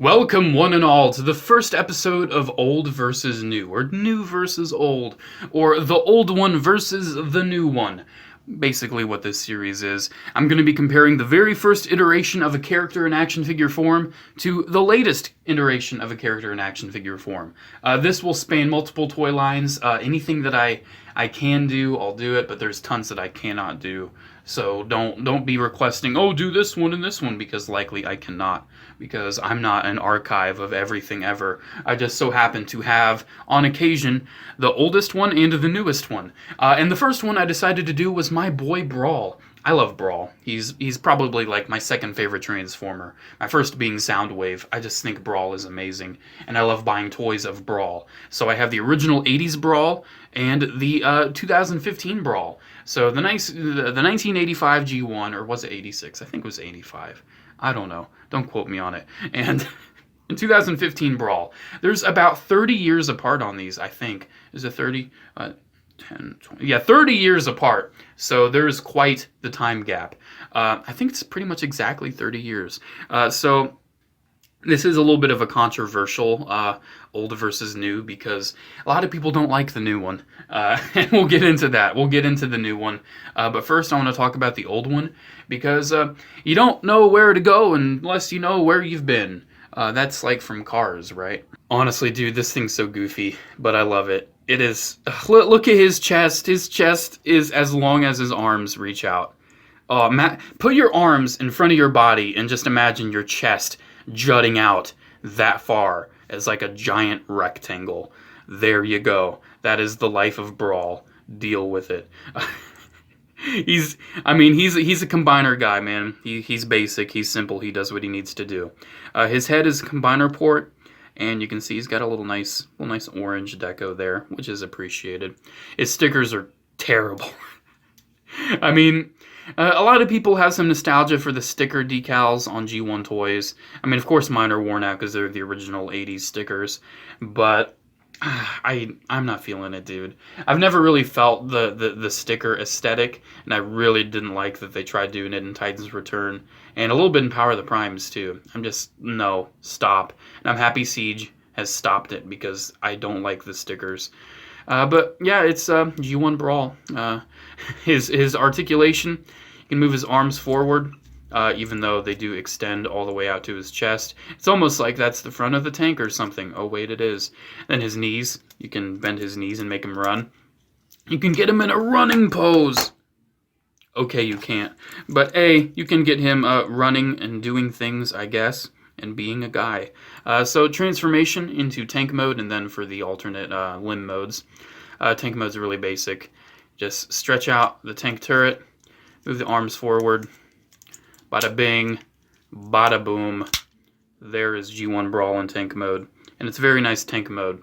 Welcome, one and all, to the first episode of Old versus New, or New versus Old, or the old one versus the new one. Basically what this series is. I'm going to be comparing the very first iteration of a character in action figure form to the latest iteration of a character in action figure form. This will span multiple toy lines. Anything that I can do, I'll do it, but there's tons that I cannot do. So don't be requesting, oh, do this one and this one, because likely I cannot, because I'm not an archive of everything ever. I just so happen to have, on occasion, the oldest one and the newest one. And the first one I decided to do was my boy Brawl. I love Brawl. He's probably like my second favorite Transformer. My first being Soundwave. I just think Brawl is amazing, and I love buying toys of Brawl. So I have the original 80s Brawl and the 2015 Brawl. So the 1985 G1, or was it 86? I think it was 85. I don't know. Don't quote me on it. And in 2015 Brawl. There's about 30 years apart on these, I think. Is it 30? 10, 20. Yeah, 30 years apart. So there's quite the time gap. I think it's pretty much exactly 30 years. So this is a little bit of a controversial old versus new, because a lot of people don't like the new one. And we'll get into that. We'll get into the new one. But first I want to talk about the old one, because you don't know where to go unless you know where you've been. That's like from Cars, right? Honestly, dude, this thing's so goofy, but I love it. It is. Look at his chest. His chest is as long as his arms reach out. Put your arms in front of your body and just imagine your chest jutting out that far as like a giant rectangle. There you go. That is the life of Brawl. Deal with it. He's a combiner guy, man. He's basic, he's simple, he does what he needs to do. His head is a combiner port, and you can see he's got a little nice orange deco there, which is appreciated. His stickers are terrible. I mean, a lot of people have some nostalgia for the sticker decals on G1 toys. I mean, of course mine are worn out because they're the original 80s stickers, but I'm not feeling it, dude. I've never really felt the sticker aesthetic, and I really didn't like that they tried doing it in Titan's Return, and a little bit in Power of the Primes too. No, stop. And I'm happy Siege has stopped it, because I don't like the stickers. But yeah, it's G1 Brawl. His articulation, you can move his arms forward, even though they do extend all the way out to his chest. It's almost like that's the front of the tank or something. Oh wait, it is. Then his knees, you can bend his knees and make him run. You can get him in a running pose. Okay, you can't. But you can get him running and doing things, I guess, and being a guy. So transformation into tank mode, and then for the alternate limb modes. Tank mode's really basic. Just stretch out the tank turret, move the arms forward, bada bing, bada boom. There is G1 Brawl in tank mode. And it's a very nice tank mode.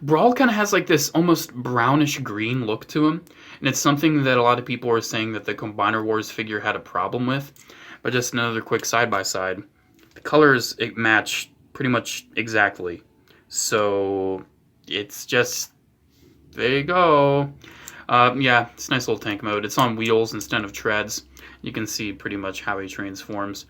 Brawl kind of has like this almost brownish green look to him. And it's something that a lot of people are saying that the Combiner Wars figure had a problem with. But just another quick side-by-side. The colors match pretty much exactly. So it's just, there you go. Yeah, it's a nice little tank mode. It's on wheels instead of treads. You can see pretty much how he transforms.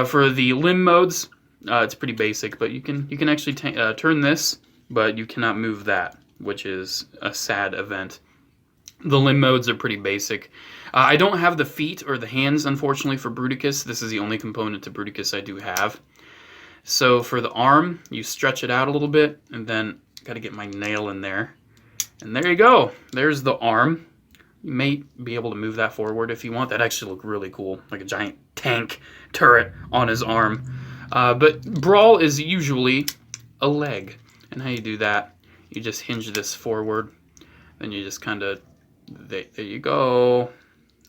For the limb modes, it's pretty basic, but you can actually turn this, but you cannot move that, which is a sad event. The limb modes are pretty basic. I don't have the feet or the hands, unfortunately, for Bruticus. This is the only component to Bruticus I do have. So for the arm, you stretch it out a little bit, and then got to get my nail in there. And there you go. There's the arm. You may be able to move that forward if you want. That actually look really cool, like a giant tank turret on his arm. But Brawl is usually a leg. And how you do that, you just hinge this forward. Then you just kind of, there you go.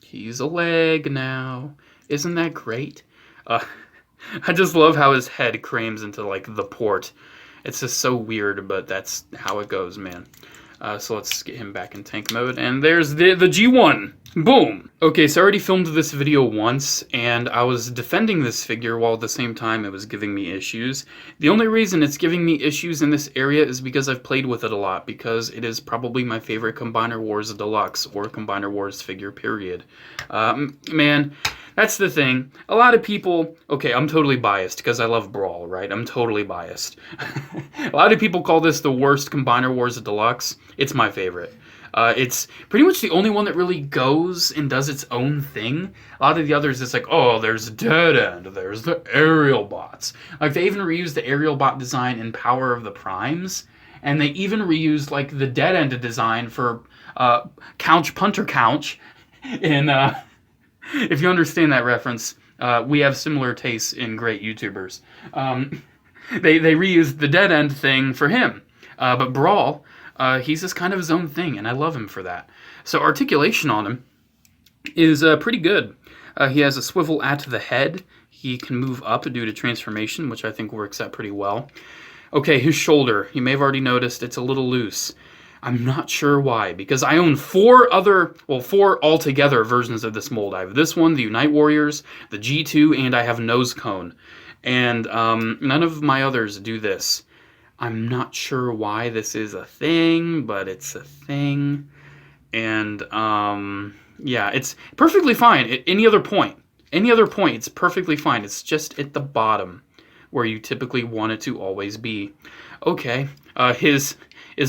He's a leg now. Isn't that great? I just love how his head crams into like the port. It's just so weird, but that's how it goes, man. So let's get him back in tank mode, and there's the G1. Boom! Okay, so I already filmed this video once, and I was defending this figure while at the same time it was giving me issues. The only reason it's giving me issues in this area is because I've played with it a lot, because it is probably my favorite Combiner Wars Deluxe, or Combiner Wars figure, period. Man, that's the thing. A lot of people... Okay, I'm totally biased, because I love Brawl, right? I'm totally biased. A lot of people call this the worst Combiner Wars Deluxe. It's my favorite. It's pretty much the only one that really goes and does its own thing. A lot of the others, it's like, oh, there's Dead End, there's the aerial bots. Like, they even reused the aerial bot design in Power of the Primes, and they even reused, like, the Dead End design for Couch Punter Couch. And if you understand that reference, we have similar tastes in great YouTubers. They reused the Dead End thing for him. But Brawl... he's just kind of his own thing, and I love him for that. So articulation on him is pretty good. He has a swivel at the head. He can move up due to transformation, which I think works out pretty well. Okay, his shoulder. You may have already noticed it's a little loose. I'm not sure why, because I own four altogether versions of this mold. I have this one, the Unite Warriors, the G2, and I have Nose Cone. And none of my others do this. I'm not sure why this is a thing, but it's a thing. And, yeah, it's perfectly fine at any other point. Any other point, it's perfectly fine. It's just at the bottom where you typically want it to always be. Okay, his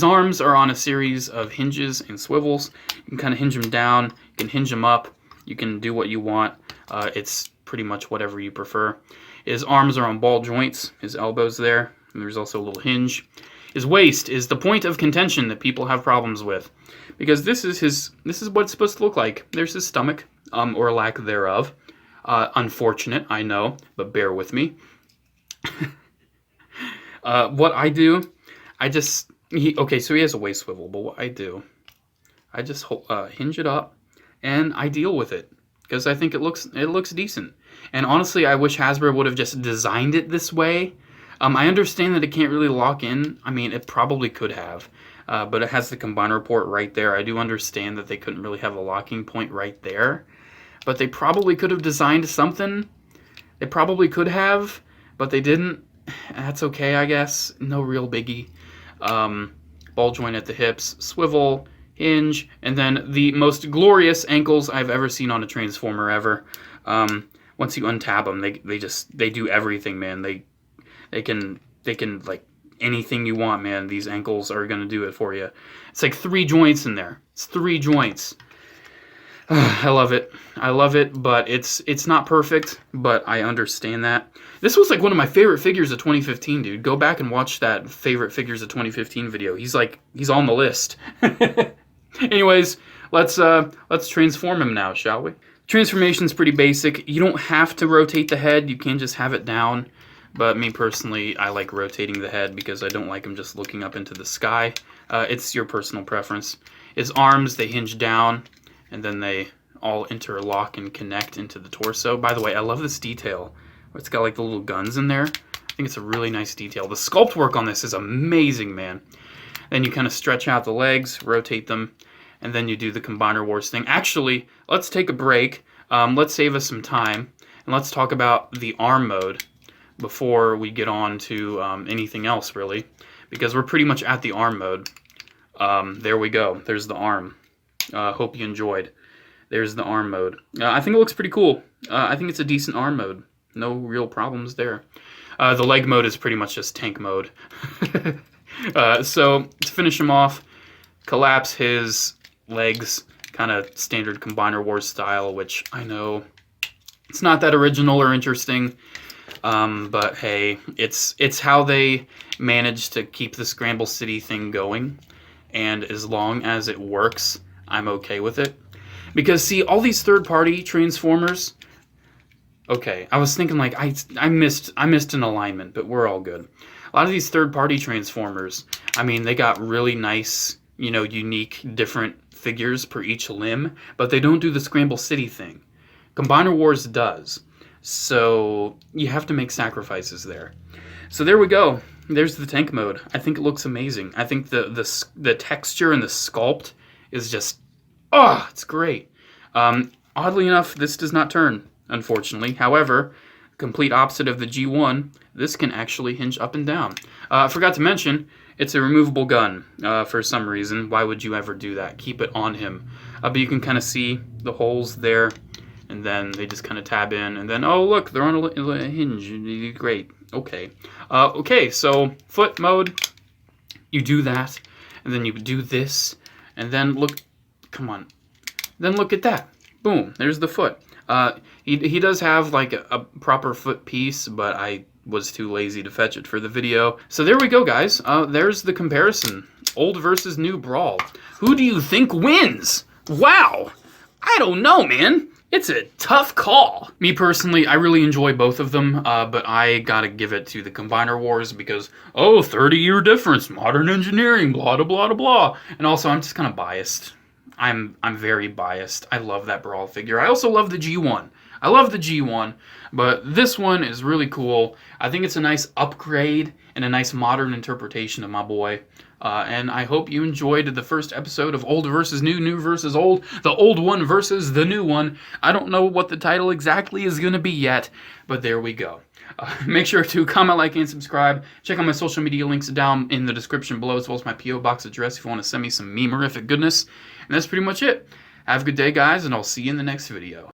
arms are on a series of hinges and swivels. You can kind of hinge them down. You can hinge them up. You can do what you want. It's pretty much whatever you prefer. His arms are on ball joints. His elbows there. And there's also a little hinge. His waist is the point of contention that people have problems with, because this is what it's supposed to look like. There's his stomach, or lack thereof. Unfortunate, I know, but bear with me. What I do, okay, so he has a waist swivel, but what I do, I just hinge it up, and I deal with it, because I think it looks decent. And honestly, I wish Hasbro would have just designed it this way. I understand that it can't really lock in. I mean, it probably could have, but it has the combiner port right there. I do understand that they couldn't really have a locking point right there, but they probably could have designed something. They probably could have, but they didn't. That's okay, I guess. No real biggie. Ball joint at the hips, swivel, hinge, and then the most glorious ankles I've ever seen on a Transformer ever. Once you untab them, they do everything, man. They can like anything you want, man. These ankles are gonna do it for you. It's like 3 joints in there. It's 3 joints. I love it. I love it, but it's not perfect, but I understand that. This was like one of my favorite figures of 2015, dude. Go back and watch that favorite figures of 2015 video. He's on the list. Anyways, let's transform him now, shall we? Transformation's pretty basic. You don't have to rotate the head. You can just have it down. But me personally, I like rotating the head because I don't like him just looking up into the sky. It's your personal preference. His arms, they hinge down, and then they all interlock and connect into the torso. By the way, I love this detail. It's got like the little guns in there. I think it's a really nice detail. The sculpt work on this is amazing, man. Then you kind of stretch out the legs, rotate them, and then you do the Combiner Wars thing. Actually, let's take a break. Let's save us some time, and let's talk about the arm mode before we get on to anything else, really, because we're pretty much at the arm mode. There we go. There's the arm. Hope you enjoyed. There's the arm mode. I think it looks pretty cool. I think it's a decent arm mode. No real problems there. The leg mode is pretty much just tank mode. So to finish him off, collapse his legs, kind of standard Combiner Wars style, which I know it's not that original or interesting. But hey, it's how they managed to keep the Scramble City thing going, and as long as it works, I'm okay with it. Because see, all these third-party Transformers, okay, I was thinking like I missed an alignment, but we're all good. A lot of these third-party Transformers, I mean, they got really nice, unique, different figures per each limb, but they don't do the Scramble City thing. Combiner Wars does. So you have to make sacrifices there. So there we go. there's the tank mode. I think it looks amazing. I think the texture and the sculpt is just, oh, it's great. Oddly enough, this does not turn, unfortunately. However, complete opposite of the G1, this can actually hinge up and down. I forgot to mention, it's a removable gun for some reason. Why would you ever do that? Keep it on him. But you can kind of see the holes there, and then they just kind of tab in, and then, oh, look, they're on a hinge. Great. Okay. Okay, so foot mode, you do that, and then you do this, and then look, come on, then look at that. Boom, there's the foot. He does have like a proper foot piece, but I was too lazy to fetch it for the video. So there we go, guys. There's the comparison. Old versus new Brawl. Who do you think wins? Wow. I don't know, man. It's a tough call. Me personally, I really enjoy both of them, but I gotta give it to the Combiner Wars because, oh, 30-year difference, modern engineering, blah, blah, blah, blah. And also, I'm just kind of biased. I'm very biased. I love that Brawl figure. I also love the G1. I love the G1, but this one is really cool. I think it's a nice upgrade and a nice modern interpretation of my boy. And I hope you enjoyed the first episode of Old versus New, New versus Old, the old one versus the new one. I don't know what the title exactly is going to be yet, but there we go. Make sure to comment, like, and subscribe. Check out my social media links down in the description below, as well as my P.O. Box address if you want to send me some memorific goodness. And that's pretty much it. Have a good day, guys, and I'll see you in the next video.